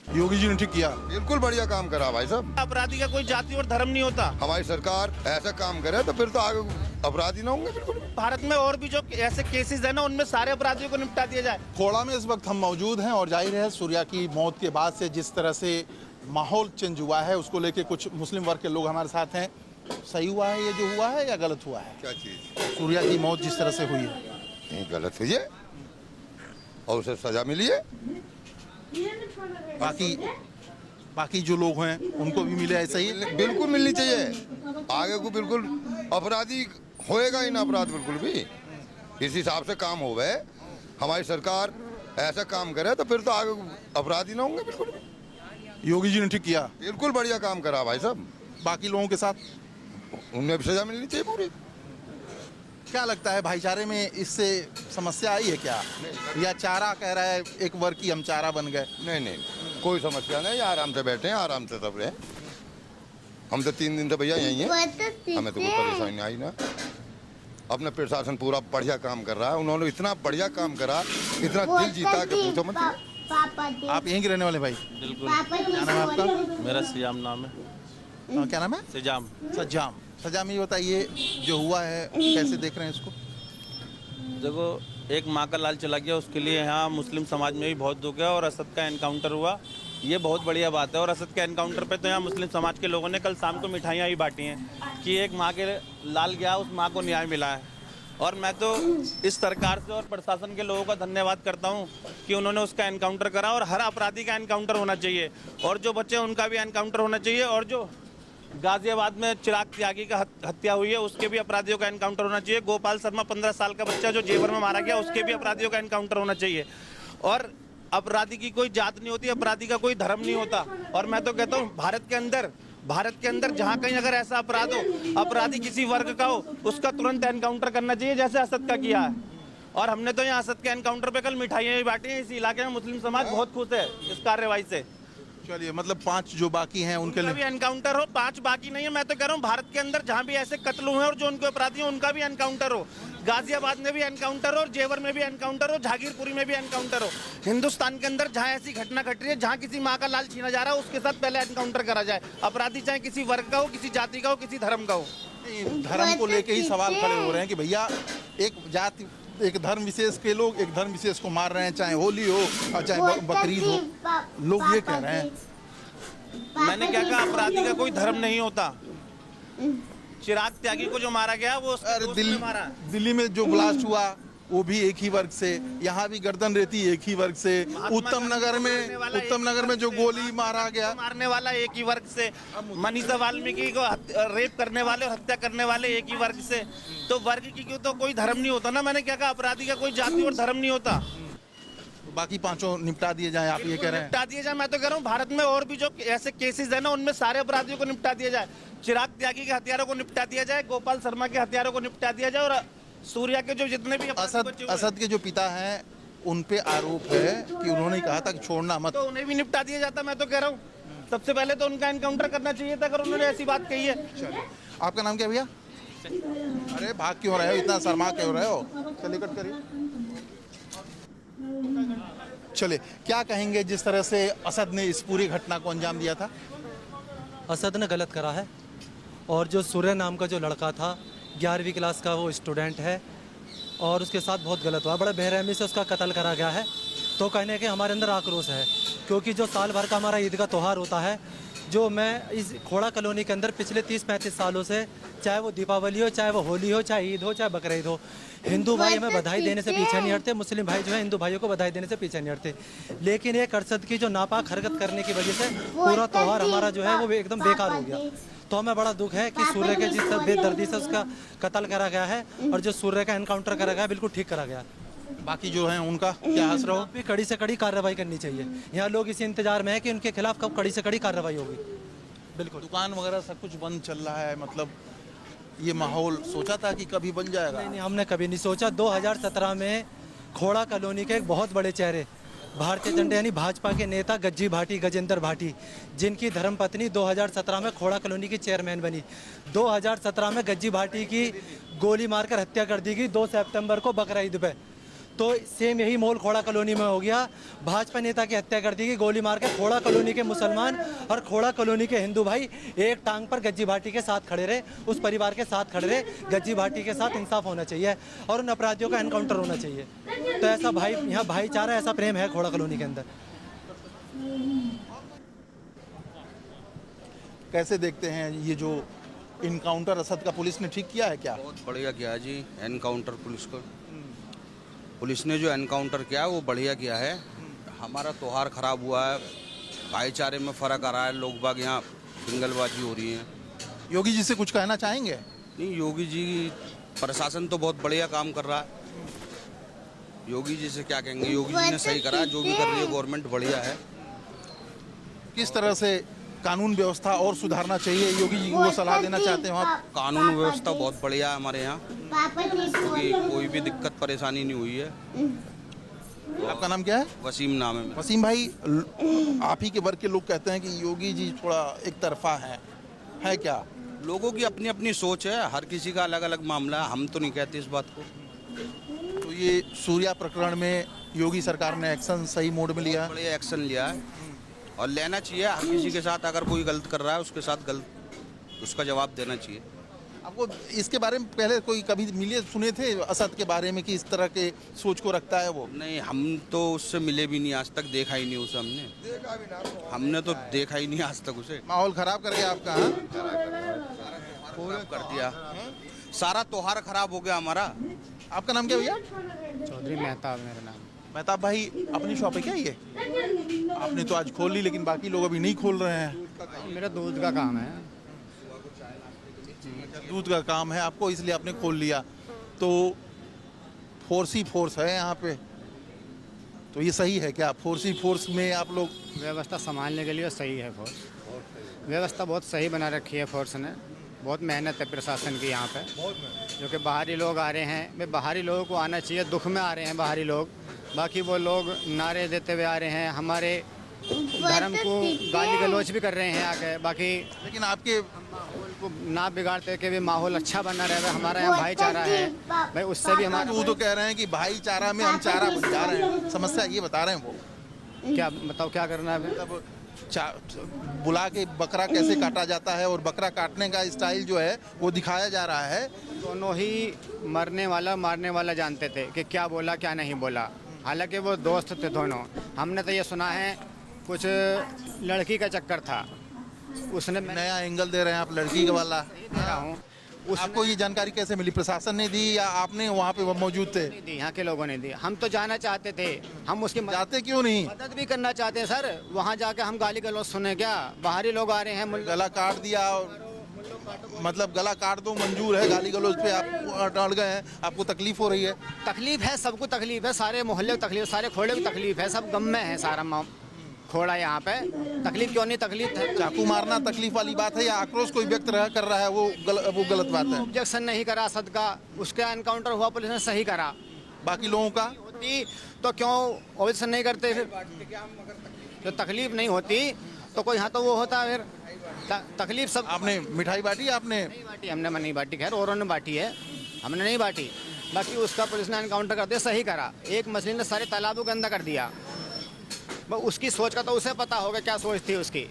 योगी जी ने ठीक किया। बिल्कुल बढ़िया काम करा भाई साहब। अपराधी का कोई जाति और धर्म नहीं होता। हमारी सरकार ऐसा काम करे तो फिर तो आगे अपराधी ना होंगे। बिल्कुल भारत में और भी जो ऐसे केसेस है ना, उनमें सारे अपराधियों को निपटा दिया जाए। खोड़ा में इस वक्त हम मौजूद हैं और जाहिर है सूर्या की मौत के बाद से जिस तरह से माहौल चेंज हुआ है उसको लेके कुछ मुस्लिम वर्ग के लोग हमारे साथ हैं। सही हुआ है ये जो हुआ है या गलत हुआ है? क्या चीज? सूर्या की मौत जिस तरह से हुई है नहीं, गलत हुई है और उसे सजा मिली है। बाकी जो लोग हैं उनको भी मिले ऐसा ही? बिल्कुल मिलनी चाहिए। आगे को बिल्कुल अपराधी होएगा ही ना अपराध बिल्कुल भी। इस हिसाब से काम हो गए। हमारी सरकार ऐसा काम करे तो फिर तो आगे अपराधी ना होंगे। बिल्कुल योगी जी ने ठीक किया। बिल्कुल बढ़िया काम करा भाई साहब। बाकी लोगों के साथ उन्हें भी सजा मिलनी चाहिए पूरी। क्या लगता है भाईचारे में इससे समस्या आई है क्या, या चारा कह रहा है एक वर्ग की हम चारा बन गए? नहीं नहीं, कोई समस्या नहीं। आराम से बैठे हैं, आराम से सब रहे। हम तो 3 दिन से भैया यही हैं, हमें तो कोई परेशानी आई ना। अपना प्रशासन पूरा बढ़िया काम कर रहा है। उन्होंने इतना बढ़िया काम करा, इतना दिल जीता कि पूछो मत। आप यहीं के रहने वाले भाई? बिल्कुल। क्या नाम है आपका? मेरा सिजाम नाम है। क्या नाम है? सिजाम। सजाम, ये बताइए जो हुआ है कैसे देख रहे हैं इसको? देखो, एक माँ का लाल चला गया, उसके लिए यहाँ मुस्लिम समाज में भी बहुत दुख है। और असद का एनकाउंटर हुआ, ये बहुत बढ़िया बात है। और असद के एनकाउंटर पे तो यहाँ मुस्लिम समाज के लोगों ने कल शाम को मिठाइयाँ ही बांटी हैं कि एक माँ के लाल गया, उस माँ को न्याय मिला है। और मैं तो इस सरकार से और प्रशासन के लोगों का धन्यवाद करता हूँ कि उन्होंने उसका एनकाउंटर करा। और हर अपराधी का एनकाउंटर होना चाहिए, और जो बच्चे उनका भी एनकाउंटर होना चाहिए। और जो गाजियाबाद में चिराग त्यागी का हत्या हुई है, उसके भी अपराधियों का एनकाउंटर होना चाहिए। गोपाल शर्मा 15 साल का बच्चा जो जेवर में मारा गया, उसके भी अपराधियों का एनकाउंटर होना चाहिए। और अपराधी की कोई जात नहीं होती, अपराधी का कोई धर्म नहीं होता। और मैं तो कहता हूँ भारत के अंदर जहाँ कहीं अगर ऐसा अपराध हो, अपराधी किसी वर्ग का हो, उसका तुरंत एनकाउंटर करना चाहिए, जैसे असद का किया है। और हमने तो यहाँ असद के एनकाउंटर पे कल मिठाइयाँ भी बांटी हैं। इस इलाके में मुस्लिम समाज बहुत खुश है इस कार्रवाई से। चलिए, मतलब 5 जो बाकी हैं उनके लिए भी एनकाउंटर हो। 5 बाकी नहीं है। मैं तो कह रहा हूँ भारत के अंदर जहाँ भी ऐसे कत्ल हुए और जो उनके अपराधी हैं उनका भी एनकाउंटर हो। गाजियाबाद में भी एनकाउंटर हो, और जेवर में भी एनकाउंटर हो, जहांगीरपुरी में भी एनकाउंटर हो। हिंदुस्तान के अंदर जहाँ ऐसी घटना घट रही है, जहाँ किसी माँ का लाल छीना जा रहा है, उसके साथ पहले एनकाउंटर करा जाए। अपराधी चाहे किसी वर्ग का हो, किसी जाति का हो, किसी धर्म का हो। धर्म को लेके ही सवाल खड़े हो रहे हैं कि भैया एक जाति, एक धर्म विशेष के लोग एक धर्म विशेष को मार रहे हैं, चाहे होली हो और चाहे बकरीद हो। लोग ये कह रहे हैं। मैंने क्या कहा? अपराधी का कोई धर्म नहीं होता। चिराग त्यागी को जो मारा गया वो दिल्ली में जो ब्लास्ट हुआ वो भी एक ही वर्ग से, यहाँ भी गर्दन रेती एक ही वर्ग से। उत्तम नगर में जो गोली मारा गया, मारने वाला एक ही वर्ग से। मनीषा वाल्मीकि को रेप करने वाले और हत्या करने वाले एक ही वर्ग से। तो वर्ग की तो कोई धर्म नहीं होता ना। मैंने क्या कहा? अपराधी का कोई जाति और धर्म नहीं होता। बाकी 5 निपटा दिए जाए, आप ये कह रहे हैं? निपटा दिए जाए। मैं तो कह रहा हूँ भारत में और भी जो ऐसे केसेस है ना, उनमें सारे अपराधियों को निपटा दिया जाए। चिराग त्यागी के हथियारों को निपटा दिया जाए, गोपाल शर्मा के हथियारों को निपटा दिया जाए, और सूर्या के जो जितने भी असद के जो पिता हैं उन पे आरोप है कि उन्होंने कहा था कि छोड़ना मत, तो उन्हें भी निपटा दिया जाता। मैं तो कह रहा हूँ सबसे पहले तो उनका एनकाउंटर करना चाहिए था, अगर उन्होंने ऐसी बात कही है। आपका नाम क्या भैया? अरे भाग क्यों रहे हो, इतना शर्मा क्यों रहे हो? चलिए कट करिए। चलिए, क्या कहेंगे जिस तरह से असद ने इस पूरी घटना को अंजाम दिया था? असद ने गलत करा है। और जो सूर्य नाम का जो लड़का था, 11वीं क्लास का वो स्टूडेंट है, और उसके साथ बहुत गलत हुआ। बड़े बेरहमी से उसका कत्ल करा गया है। तो कहने के हमारे अंदर आक्रोश है, क्योंकि जो साल भर का हमारा ईद का त्यौहार होता है, जो मैं इस खोड़ा कॉलोनी के अंदर पिछले 30-35 सालों से, चाहे वो दीपावली हो, चाहे वो होली हो, चाहे ईद हो, चाहे बकरीद हो, हिंदू भाई हमें बधाई देने से पीछे नहीं हटते, मुस्लिम भाई जो है हिंदू भाइयों को बधाई देने से पीछे नहीं हटते। लेकिन एक अरसद की जो नापाक हरकत करने की वजह से पूरा त्यौहार हमारा जो है वो एकदम बेकार हो गया। तो हमें बड़ा दुख है कि सूर्य के जिस बेदर्दी से उसका कत्ल करा गया है, और जो सूर्य का एनकाउंटर करा गया बिल्कुल ठीक करा गया। बाकी जो हैं उनका क्या हंस रहा हो? भी कड़ी से कड़ी कार्रवाई करनी चाहिए। यहाँ लोग इसी इंतजार में है कि उनके खिलाफ कब कड़ी से कड़ी कार्रवाई होगी। बिल्कुल। दुकान वगैरह सब कुछ बंद चल रहा है, मतलब ये माहौल सोचा था कि कभी बन जाएगा? नहीं, हमने कभी नहीं सोचा। 2017 में खोड़ा कॉलोनी के एक बहुत बड़े चेहरे, भारतीय जनता यानी भाजपा के नेता गज्जी भाटी, गजेंद्र भाटी, जिनकी धर्मपत्नी 2017 में खोड़ा कॉलोनी की चेयरमैन बनी। 2017 में गज्जी भाटी की गोली मारकर हत्या कर दी गई 2 सितंबर को बकरा ईद पे। तो सेम यही माहौल खोड़ा कॉलोनी में हो गया। भाजपा नेता की हत्या कर दी गई गोली मार के। खोड़ा कॉलोनी के मुसलमान और खोड़ा कॉलोनी के हिंदू भाई एक टांग पर गज्जी भाटी के साथ खड़े रहे, उस परिवार के साथ खड़े रहे। गज्जी भाटी के साथ इंसाफ होना चाहिए और उन अपराधियों का एनकाउंटर होना चाहिए। तो ऐसा भाई यहाँ भाईचारा, ऐसा प्रेम है खोड़ा कॉलोनी के अंदर। कैसे देखते हैं ये जो इनकाउंटर असद का पुलिस ने ठीक किया है क्या? बहुत बढ़िया किया है जी एनकाउंटर पुलिस को। पुलिस ने जो एनकाउंटर किया है वो बढ़िया किया है। हमारा त्योहार खराब हुआ है, भाईचारे में फ़र्क आ रहा है, लोग बाग यहाँ दंगलबाजी हो रही है। योगी जी से कुछ कहना चाहेंगे? नहीं, योगी जी प्रशासन तो बहुत बढ़िया काम कर रहा है। योगी जी से क्या कहेंगे, योगी जी ने सही करा है, जो भी कर रही है गवर्नमेंट बढ़िया है। किस तरह से कानून व्यवस्था और सुधारना चाहिए, योगी जी को वो सलाह देना चाहते हो आप? कानून व्यवस्था बहुत बढ़िया है हमारे यहाँ, क्योंकि कोई भी दिक्कत परेशानी नहीं हुई है। आपका नाम क्या है? वसीम नाम है मेरा। वसीम भाई, आप ही के वर्ग के लोग कहते हैं कि योगी जी थोड़ा एक तरफा है क्या? लोगों की अपनी अपनी सोच है, हर किसी का अलग अलग मामला है, हम तो नहीं कहते इस बात को। तो ये सूर्या प्रकरण में योगी सरकार ने एक्शन सही मोड में लिया है? बढ़िया एक्शन लिया है और लेना चाहिए। हर किसी के साथ अगर कोई गलत कर रहा है उसके साथ गलत उसका जवाब देना चाहिए। आपको इसके बारे में पहले कोई कभी मिले सुने थे असद के बारे में कि इस तरह के सोच को रखता है वो? नहीं, हम तो उससे मिले भी नहीं, आज तक देखा ही नहीं उसे। हमने तो देखा ही नहीं आज तक उसे। माहौल खराब कर गया आपका? हाँ? खराब कर दिया, सारा त्योहार खराब हो गया हमारा। आपका नाम क्या भैया? चौधरी मेहताब मेरा नाम। मेहताब भाई, अपनी शॉप है क्या ये? आपने तो आज खोल ली, लेकिन बाकी लोग अभी नहीं खोल रहे हैं। मेरा दूध का काम है। दूध का काम है आपको, इसलिए आपने खोल लिया। तो फोर्स ही फोर्स है यहाँ पे, तो ये सही है क्या? फोर्स ही फोर्स में आप लोग व्यवस्था संभालने के लिए सही है फोर्स। व्यवस्था बहुत सही बना रखी है फोर्स ने। बहुत मेहनत है प्रशासन की यहाँ पे, जो कि बाहरी लोग आ रहे हैं। भाई बाहरी लोगों को आना चाहिए, दुख में आ रहे हैं बाहरी लोग। बाकी वो लोग नारे देते हुए आ रहे हैं, हमारे धर्म को गाली गलौज भी कर रहे हैं आके। बाकी लेकिन आपके माहौल को ना बिगाड़ते कि भी माहौल अच्छा बना रहे। हमारा यहाँ भाईचारा है भाई, उससे भी हमारा। वो तो कह रहे हैं कि भाईचारा में हम चारा बन जा रहे हैं। समस्या ये बता रहे हैं वो। क्या बताओ क्या करना है? मतलब बुला के बकरा कैसे काटा जाता है और बकरा काटने का स्टाइल जो है वो दिखाया जा रहा है। दोनों ही मरने वाला मारने वाला जानते थे कि क्या बोला क्या नहीं बोला। हालांकि वो दोस्त थे दोनों। हमने तो ये सुना है कुछ लड़की का चक्कर था, उसने नया एंगल दे रहे हैं आप लड़की का वाला। दे रहा हूँ। आपको ये जानकारी कैसे मिली? प्रशासन ने दी या आपने वहाँ पे मौजूद थे? दी, यहाँ के लोगों ने दी। हम तो जाना चाहते थे, हम उसकी जाते क्यों नहीं? मदद भी करना चाहते हैं सर। वहाँ जाके हम गाली गलौज सुने क्या? बाहरी लोग आ रहे हैं। गला काट दिया और मतलब गला काट दो मंजूर है, गाली गलौज पे आप अड़ गए हैं, आपको तकलीफ हो रही है? तकलीफ है, सबको तकलीफ है, सारे मोहल्ले को तकलीफ, सारे खोड़े को तकलीफ है, सब गम में है सारा खोड़ा यहाँ पे। तकलीफ क्यों नहीं? तकलीफ है। चाकू मारना तकलीफ वाली बात है या आक्रोश कोई व्यक्त कर रहा है वो गलत बात है? ऑब्जेक्शन नहीं करा असद का, उसका एनकाउंटर हुआ, पुलिस ने सही करा। बाकी लोगों का होती तो क्यों ऑब्जेक्शन नहीं करते? फिर जो तकलीफ नहीं होती तो कोई यहाँ तो वो होता फिर तकलीफ सब। आपने मिठाई बांटी? आपने नहीं बांटी, हमने नहीं बांटी, खैर औरों ने बांटी है, हमने नहीं बांटी। बाकी उसका पुलिस ने एनकाउंटर कर दिया, सही करा। एक मछली ने सारे तालाबों के अंदर कर दिया। उसकी सोच का तो उसे पता होगा क्या सोच थी उसकी।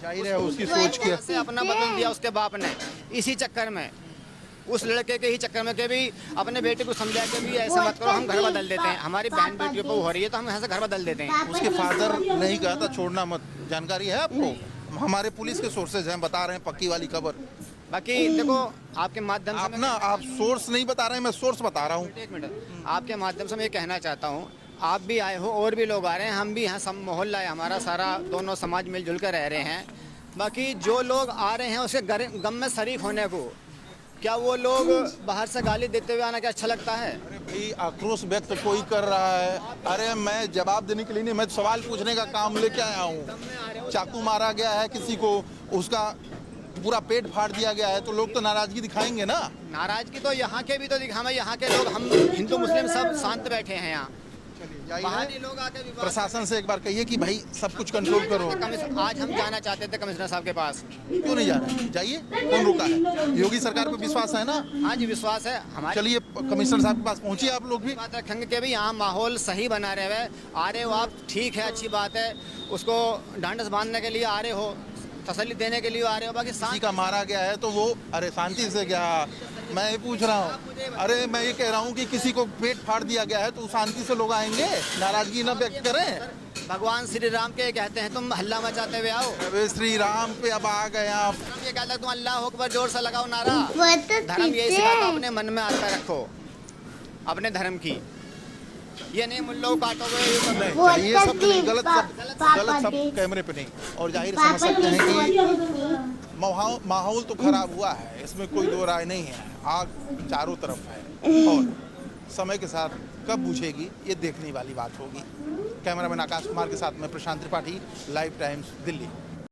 जाहिर है उसकी सोच की। से अपना बदल दिया उसके बाप ने इसी चक्कर में, उस लड़के के ही चक्कर में कि भी अपने बेटे को समझा के भी ऐसे मत करो, हम घर बदल देते हैं। हमारी बहन बेटियों पर हो रही है तो हम यहाँ से घर बदल देते हैं। उसके फादर नहीं कहा था छोड़ना मत, जानकारी है आपको? हमारे पुलिस के सोर्सेज हैं, बता रहे हैं पक्की वाली खबर। बाकी देखो आपके माध्यम से आप ना, आप सोर्स नहीं बता रहे हैं, मैं सोर्स बता रहा हूँ। एक मिनट, आपके माध्यम से मैं ये कहना चाहता हूँ, आप भी आए हो और भी लोग आ रहे हैं, हम भी यहाँ सब मोहल्ला है हमारा, सारा दोनों समाज मिलजुल कर रह रहे हैं। बाकी जो लोग आ रहे हैं उसके गम में शरीक होने को, क्या वो लोग बाहर से गाली देते हुए आना क्या अच्छा लगता है? अरे भाई, आक्रोश व्यक्त कोई कर रहा है। अरे मैं जवाब देने के लिए नहीं, मैं सवाल पूछने का काम लेके आया हूँ। चाकू मारा गया है किसी को, उसका पूरा पेट फाड़ दिया गया है, तो लोग तो नाराजगी दिखाएंगे ना। नाराजगी तो यहाँ के भी तो दिखा, यहाँ के लोग हम हिंदू मुस्लिम सब शांत बैठे हैं यहाँ। बाहरी लोग आके विवाद प्रशासन से एक बार कहिए कि भाई सब कुछ कंट्रोल करो। आज हम जाना चाहते थे कमिश्नर साहब के पास। क्यों नहीं जा रहे? जाइए, कौन रोका है? योगी सरकार पे विश्वास है ना? हाँ जी विश्वास है हमारे। चलिए कमिश्नर साहब के पास पहुंचिए आप लोग भी। बात रखेंगे कि भाई यहाँ माहौल सही बना रहे हुए आ रहे हो आप, ठीक है, अच्छी बात है। उसको ढांढस बांधने के लिए आ रहे हो, तसल्ली देने के लिए आ रहे हो, बाकी किसी का मारा गया है तो वो अरे शांति से गया। मैं ये पूछ रहा हूँ, अरे मैं ये कह रहा हूँ कि किसी को पेट फाड़ दिया गया है तो शांति से लोग आएंगे, नाराजगी न व्यक्त करें। भगवान श्री राम के कहते हैं तुम हल्ला मचाते हुए आओ। अबे श्री राम पे अब आ गए आप। ये कहता है तुम अल्लाह अकबर जोर से लगाओ नारा। धर्म यही सिखाता, अपने मन में आस्था रखो अपने धर्म की। ये नहीं मुल्लों को काटोगे ये सब नहीं, गलत सब कैमरे पे नहीं। और जाहिर समझ सकते हैं कि माहौल तो खराब हुआ है, इसमें कोई दो राय नहीं है। आग चारों तरफ है और समय के साथ कब बुझेगी ये देखने वाली बात होगी। कैमरामैन आकाश कुमार के साथ में प्रशांत त्रिपाठी, लाइव टाइम्स, दिल्ली।